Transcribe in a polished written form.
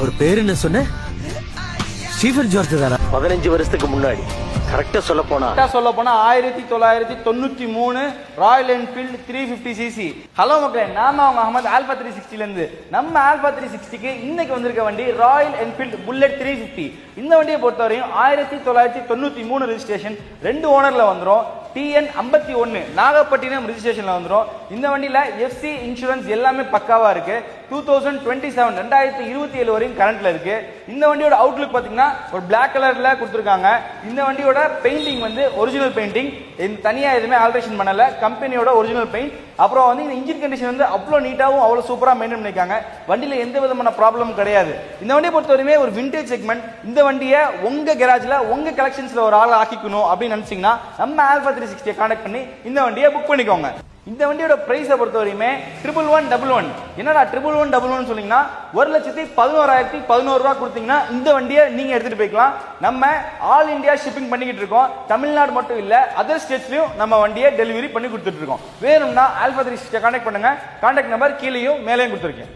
அவர் பேரு என்ன சொன்ன? ஸ்டீஃபன் ஜார்ஜ் தானா? 15 வருஷத்துக்கு முன்னாடி கரெக்டா சொல்ல போனா 1993 ராயல் என்ஃபீல்டு 350cc. ஹலோ மக்களே, நாம அவங்க அஹமத் ஆல்பா 360 இருந்து நம்ம ஆல்பா 360க்கு இன்னைக்கு வந்திருக்க வண்டி ராயல் என்ஃபீல்டு புல்லட் 350. இந்த வண்டியை பொறுத்தவரையும் 1993 ரெஜிஸ்ட்ரேஷன், 2 ஓனர்ல வந்துரும். TN 51 நாகப்பட்டினம் ரெஜிஸ்ட்ரேஷன்ல வந்துரும். இந்த வண்டியில FC இன்சூரன்ஸ் எல்லாமே பக்காவா இருக்கு. 2027 வரையும் கரண்ட்ல இருக்கு. இந்த வண்டியோட அவுட்லுக் பாத்தீங்கன்னா ஒரு பிளாக் கலர்ல கொடுத்திருக்காங்க. இந்த வண்டியோட பெயிண்டிங் வந்து ஒரிஜினல் பெயிண்டிங், தனியா எதுவுமே ஆல்ட்ரேஷன் பண்ணல, கம்பெனியோட ஒரிஜினல் பெயிண்ட். அப்புறம் வந்து இந்த இன்ஜின் கண்டிஷன் வந்து அவ்வளவு நீட்டாவும் அவ்வளவு சூப்பரா மெயின்டைன் பண்ணிருக்காங்க. வண்டியில எந்த விதமான ப்ராப்ளமும் கிடையாது. இந்த வண்டியை பொறுத்தவரையுமே ஒரு விண்டேஜ் செக்மெண்ட். இந்த வண்டியை உங்க கேராஜ்ல உங்க கலெக்ஷன்ஸ்ல ஒரு ஆள் ஆக்கிக்கணும் அப்படின்னு நினைச்சீங்கன்னா நம்ம ஆல்பா 360 கான்டாக்ட் பண்ணி இந்த வண்டியை புக் பண்ணிக்கோங்க. இந்த வண்டியோட பிரைஸை பொறுத்தவரையுமே 1111. என்னடா 1111 சொன்னீங்கன்னா 1,11,011 ரூபா கொடுத்தீங்கன்னா இந்த வண்டியை நீங்க எடுத்துட்டு போய்க்கலாம். நம்ம ஆல் இந்தியா ஷிப்பிங் பண்ணிக்கிட்டு இருக்கோம். தமிழ்நாடு மட்டும் இல்ல, அதர் ஸ்டேட்ஸ்லயும் நம்ம வண்டியை டெலிவரி பண்ணி கொடுத்துட்டு இருக்கோம். வேணும்னா ஆல்பா 360 கான்டாக்ட் பண்ணுங்க. கான்டாக்ட் நம்பர் கீழேயும் மேலேயும் கொடுத்துருக்கேன்.